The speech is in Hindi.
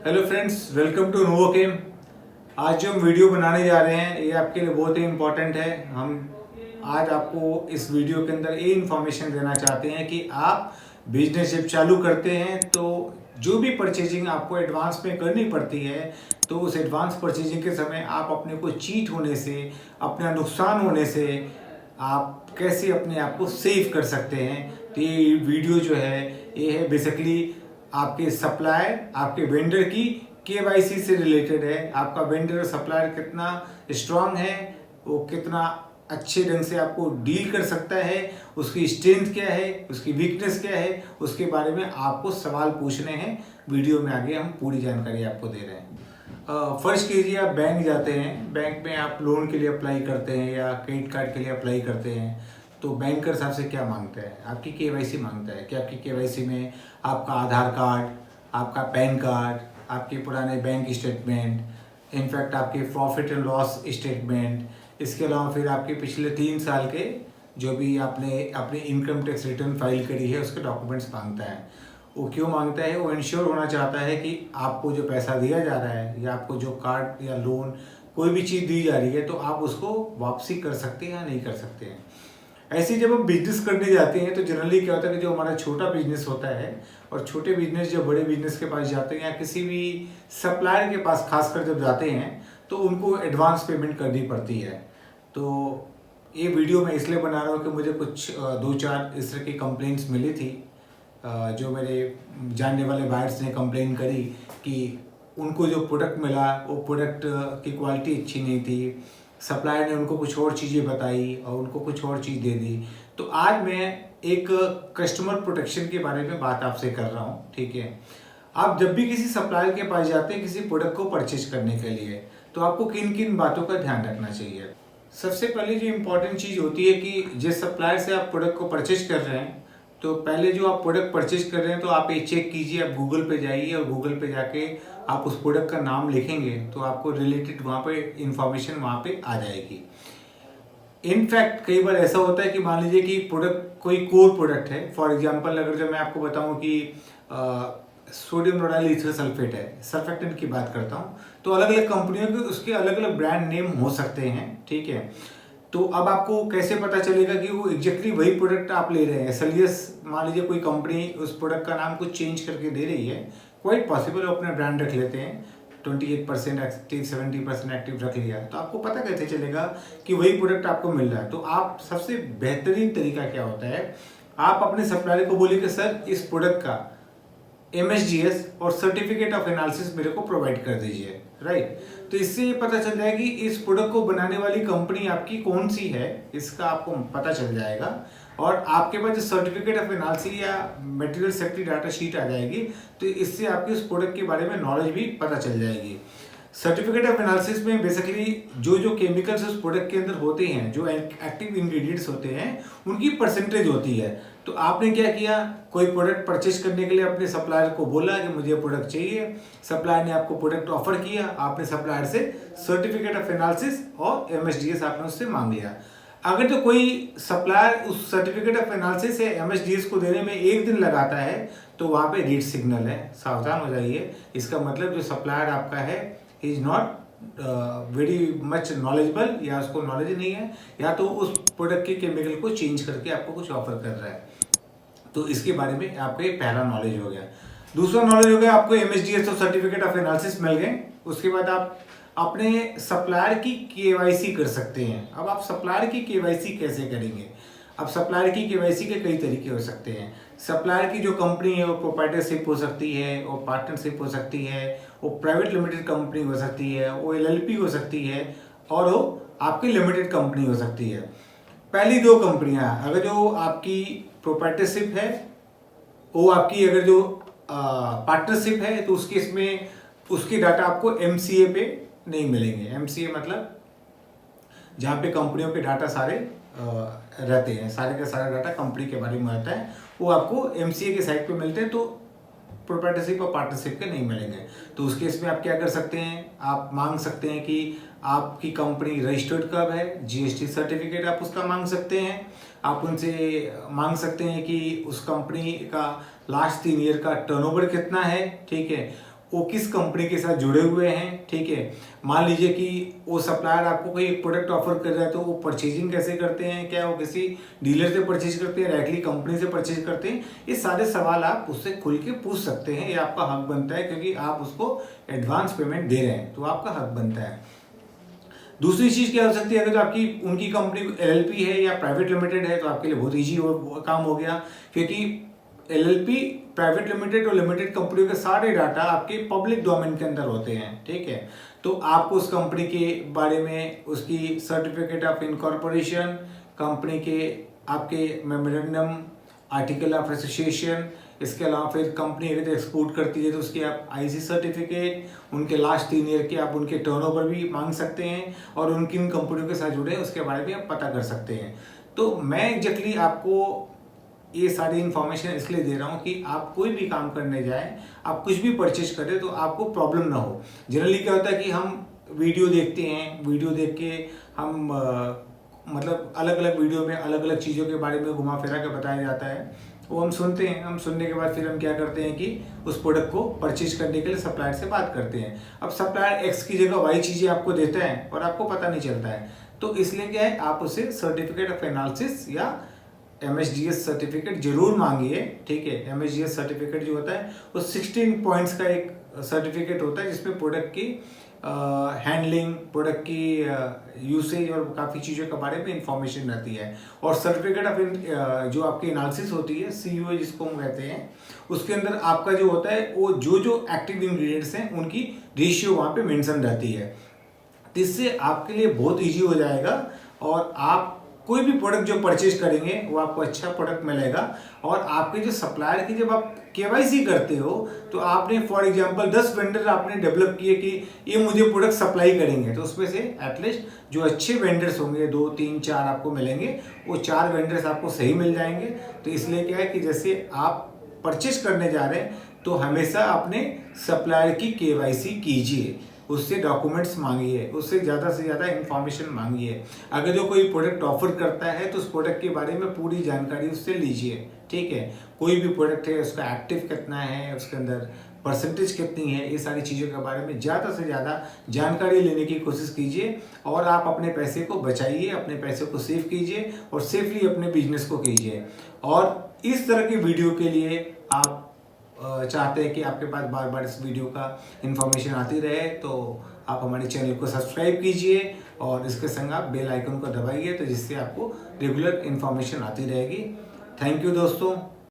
Hello friends, welcome to Novochem. आज जो हम वीडियो बनाने जा रहे हैं ये आपके लिए बहुत ही इम्पोर्टेंट है। हम आज आपको इस वीडियो के अंदर ये इन्फॉर्मेशन देना चाहते हैं कि आप बिजनेस जब चालू करते हैं तो जो भी परचेजिंग आपको एडवांस में करनी पड़ती है तो उस एडवांस परचेजिंग के समय आप अपने को चीट होने से, अपना नुकसान होने से आप कैसे अपने आप को सेव कर सकते हैं। तो ये वीडियो जो है ये है बेसिकली आपके सप्लायर, आपके वेंडर की केवाईसी से रिलेटेड है। आपका वेंडर और सप्लायर कितना स्ट्रांग है, वो कितना अच्छे ढंग से आपको डील कर सकता है, उसकी स्ट्रेंथ क्या है, उसकी वीकनेस क्या है, उसके बारे में आपको सवाल पूछने हैं। वीडियो में आगे हम पूरी जानकारी आपको दे रहे हैं। फर्स्ट कीजिए, आप बैंक जाते हैं, बैंक में आप लोन के लिए अप्लाई करते हैं या क्रेडिट कार्ड के लिए अप्लाई करते हैं तो बैंक हिसाब से क्या मांगता है, आपकी केवाईसी मांगता है कि आपकी केवाईसी में आपका आधार कार्ड, आपका पैन कार्ड, आपके पुराने बैंक स्टेटमेंट, इनफैक्ट आपके प्रॉफिट एंड लॉस स्टेटमेंट, इसके अलावा फिर आपके पिछले 3 साल के जो भी आपने अपनी इनकम टैक्स रिटर्न फाइल करी है उसके डॉक्यूमेंट्स मांगता है। वो क्यों मांगता है? वो इंश्योर होना चाहता है कि आपको जो पैसा दिया जा रहा है या आपको जो कार्ड या लोन कोई भी चीज़ दी जा रही है तो आप उसको वापसी कर सकते हैं या नहीं कर सकते हैं। ऐसे जब हम बिजनेस करने जाते हैं तो जनरली क्या होता है कि जो हमारा छोटा बिजनेस होता है और छोटे बिजनेस जब बड़े बिजनेस के पास जाते हैं या किसी भी सप्लायर के पास खासकर जब जाते हैं तो उनको एडवांस पेमेंट करनी पड़ती है। तो ये वीडियो मैं इसलिए बना रहा हूँ कि मुझे कुछ 2-4 इस तरह की कंप्लेंट्स मिली थी। जो मेरे जानने वाले बायर्स ने कंप्लेन करी कि उनको जो प्रोडक्ट मिला वो प्रोडक्ट की क्वालिटी अच्छी नहीं थी, सप्लायर ने उनको कुछ और चीज़ें बताई और उनको कुछ और चीज़ दे दी। तो आज मैं एक कस्टमर प्रोटेक्शन के बारे में बात आपसे कर रहा हूँ, ठीक है। आप जब भी किसी सप्लायर के पास जाते हैं किसी प्रोडक्ट को परचेज करने के लिए तो आपको किन किन बातों का ध्यान रखना चाहिए। सबसे पहले जो इम्पोर्टेंट चीज़ होती है कि जिस सप्लायर से आप प्रोडक्ट को परचेज कर रहे हैं तो पहले जो आप प्रोडक्ट परचेज कर रहे हैं तो आप ये चेक कीजिए, आप गूगल पे जाइए और गूगल पे जाके आप उस प्रोडक्ट का नाम लिखेंगे तो आपको रिलेटेड वहाँ पे इंफॉर्मेशन वहाँ पे आ जाएगी। इनफैक्ट कई बार ऐसा होता है कि मान लीजिए कि प्रोडक्ट कोई कोर प्रोडक्ट है, फॉर एग्जांपल अगर जो मैं आपको बताऊं कि सोडियम लोडाइल ईथर सल्फेट है, सर्फेक्टेंट की बात करता हूं, तो अलग अलग कंपनियों के उसके अलग अलग ब्रांड नेम हो सकते हैं, ठीक है। तो अब आपको कैसे पता चलेगा कि वो एग्जैक्टली वही प्रोडक्ट आप ले रहे हैं। एसएलएस मान लीजिए कोई कंपनी उस प्रोडक्ट का नाम कुछ चेंज करके दे रही है, क्वाइट पॉसिबल अपना ब्रांड रख लेते हैं, 28% एक्टिव, 70% एक्टिव रख लिया, तो आपको पता कैसे चलेगा कि वही प्रोडक्ट आपको मिल रहा है। तो आप सबसे बेहतरीन तरीका क्या होता है, आप अपने सप्लायर को बोलिए कि सर इस प्रोडक्ट का MSDS और सर्टिफिकेट ऑफ एनालिसिस मेरे को प्रोवाइड कर दीजिए, राइट। तो इससे ये पता चल जाएगा कि इस प्रोडक्ट को बनाने वाली कंपनी आपकी कौन सी है, इसका आपको पता चल जाएगा। और आपके पास जो सर्टिफिकेट ऑफ एनालिसिस या मटेरियल सेफ्टी डाटा शीट आ जाएगी तो इससे आपकी उस प्रोडक्ट के बारे में नॉलेज भी पता चल जाएगी। सर्टिफिकेट ऑफ एनालिसिस में बेसिकली जो जो केमिकल्स उस प्रोडक्ट के अंदर होते हैं, जो एक्टिव इंग्रेडिएंट्स होते हैं, उनकी परसेंटेज होती है। तो आपने क्या किया, कोई प्रोडक्ट परचेज करने के लिए अपने सप्लायर को बोला कि मुझे प्रोडक्ट चाहिए, सप्लायर ने आपको प्रोडक्ट ऑफर किया, आपने सप्लायर से सर्टिफिकेट ऑफ एनालिसिस और MSDS आपने उससे मांग लिया। अगर तो कोई सप्लायर उस सर्टिफिकेट ऑफ एनालिसिस या MSDS को देने में 1 दिन लगाता है तो वहाँ पे रीड सिग्नल है, सावधान हो जाइए। इसका मतलब जो सप्लायर आपका है is not very much knowledgeable, या उसको नॉलेज नहीं है, या तो उस प्रोडक्ट के केमिकल को चेंज करके आपको कुछ ऑफर कर रहा है। तो इसके बारे में आपको एक पहला नॉलेज हो गया। दूसरा नॉलेज हो गया, आपको MSDS और सर्टिफिकेट ऑफ एनालिसिस मिल गए। उसके बाद आप अपने सप्लायर की KYC कर सकते हैं। अब आप सप्लायर की KYC कैसे करेंगे? अब सप्लायर की KYC के कई तरीके हो सकते हैं। सप्लायर की जो कंपनी है वो प्रोप्राइटरशिप हो सकती है, वो पार्टनरशिप हो सकती है, वो प्राइवेट लिमिटेड कंपनी हो सकती है, वो LLP हो सकती है, और वो आपकी लिमिटेड कंपनी हो सकती है। पहली 2 कंपनियां, अगर जो आपकी प्रोप्राइटरशिप है, वो आपकी अगर जो पार्टनरशिप है तो उस केस में उसके डाटा आपको MCA पे नहीं मिलेंगे। MCA मतलब जहाँ पे कंपनियों के डाटा सारे रहते हैं, सारे का सारा डाटा कंपनी के बारे में रहता है, वो आपको MCA के साइट पे मिलते हैं, तो प्रोप्राइटरशिप और पार्टनरशिप के नहीं मिलेंगे। तो उस केस में आप क्या कर सकते हैं, आप मांग सकते हैं कि आपकी कंपनी रजिस्टर्ड कब है, GST सर्टिफिकेट आप उसका मांग सकते हैं। आप उनसे मांग सकते हैं कि उस कंपनी का लास्ट 3 ईयर का टर्नओवर कितना है, ठीक है। वो किस कंपनी के साथ जुड़े हुए हैं, ठीक है। मान लीजिए कि वो सप्लायर आपको कोई एक प्रोडक्ट ऑफर कर रहा है तो वो परचेजिंग कैसे करते हैं, क्या वो किसी डीलर से परचेज करते हैं, डायरेक्टली कंपनी से परचेज करते हैं, ये सारे सवाल आप उससे खुल के पूछ सकते हैं। ये आपका हक बनता है क्योंकि आप उसको एडवांस पेमेंट दे रहे हैं, तो आपका हक बनता है। दूसरी चीज़ क्या हो सकती है, अगर आपकी उनकी कंपनी LLP है या प्राइवेट लिमिटेड है तो आपके लिए बहुत ईजी काम हो गया, क्योंकि LLP, प्राइवेट लिमिटेड और लिमिटेड कंपनियों के सारे डाटा आपके पब्लिक डोमेन के अंदर होते हैं, ठीक है। तो आपको उस कंपनी के बारे में उसकी सर्टिफिकेट ऑफ इनकॉर्पोरेशन, कंपनी के आपके मेमोरेंडम, आर्टिकल ऑफ एसोसिएशन, इसके अलावा फिर कंपनी अगर एक्सपोर्ट करती है तो उसकी आप IC सर्टिफिकेट, उनके लास्ट 3 ईयर के आप उनके टर्नओवर भी मांग सकते हैं और उन किन कंपनियों के साथ जुड़े हैं उसके बारे में आप पता कर सकते हैं। तो मैं एग्जैक्टली आपको ये सारी इन्फॉर्मेशन इसलिए दे रहा हूँ कि आप कोई भी काम करने जाएं, आप कुछ भी परचेज करें तो आपको प्रॉब्लम ना हो। जनरली क्या होता है कि हम वीडियो देखते हैं, वीडियो देख के हम मतलब अलग अलग वीडियो में अलग अलग चीज़ों के बारे में घुमा फिरा के बताया जाता है, वो हम सुनते हैं। हम सुनने के बाद फिर हम क्या करते हैं कि उस प्रोडक्ट को परचेज करने के लिए सप्लायर से बात करते हैं। अब सप्लायर X की जगह Y चीज़ें आपको देता है और आपको पता नहीं चलता है, तो इसलिए क्या है, आप उसे सर्टिफिकेट ऑफ एनालिसिस या MSDS सर्टिफिकेट जरूर मांगिए, ठीक है। MSDS सर्टिफिकेट जो होता है वो 16 पॉइंट्स का एक सर्टिफिकेट होता है जिसमें प्रोडक्ट की हैंडलिंग, प्रोडक्ट की यूसेज और काफ़ी चीज़ों के बारे में इंफॉर्मेशन रहती है। और सर्टिफिकेट ऑफ जो आपकी एनालिसिस होती है, COA जिसको हम कहते हैं, उसके अंदर आपका जो होता है वो जो एक्टिव इंग्रेडिएंट्स हैं उनकी रेशियो वहाँ पे मेंशन रहती है। इससे आपके लिए बहुत ईजी हो जाएगा और आप कोई भी प्रोडक्ट जो परचेज करेंगे वो आपको अच्छा प्रोडक्ट मिलेगा। और आपके जो सप्लायर की जब आप KYC करते हो तो आपने फॉर एग्जांपल 10 वेंडर आपने डेवलप किए कि ये मुझे प्रोडक्ट सप्लाई करेंगे, तो उसमें से एटलीस्ट जो अच्छे वेंडर्स होंगे 2, 3, 4 आपको मिलेंगे, वो 4 वेंडर्स आपको सही मिल जाएंगे। तो इसलिए क्या है कि जैसे आप परचेज करने जा रहे हैं तो हमेशा अपने सप्लायर की KYC कीजिए, उससे डॉक्यूमेंट्स मांगिए, उससे ज़्यादा से ज़्यादा इंफॉर्मेशन मांगिए। अगर जो कोई प्रोडक्ट ऑफर करता है तो उस प्रोडक्ट के बारे में पूरी जानकारी उससे लीजिए, ठीक है। कोई भी प्रोडक्ट है उसका एक्टिव कितना है, उसके अंदर परसेंटेज कितनी है, ये सारी चीज़ों के बारे में ज़्यादा से ज़्यादा जानकारी लेने की कोशिश कीजिए और आप अपने पैसे को बचाइए, अपने पैसे को सेव कीजिए और सेफली अपने बिजनेस को कीजिए। और इस तरह की वीडियो के लिए आप चाहते हैं कि आपके पास बार बार इस वीडियो का इन्फॉर्मेशन आती रहे तो आप हमारे चैनल को सब्सक्राइब कीजिए और इसके संग आप बेल आइकन को दबाइए, तो जिससे आपको रेगुलर इन्फॉर्मेशन आती रहेगी। थैंक यू दोस्तों।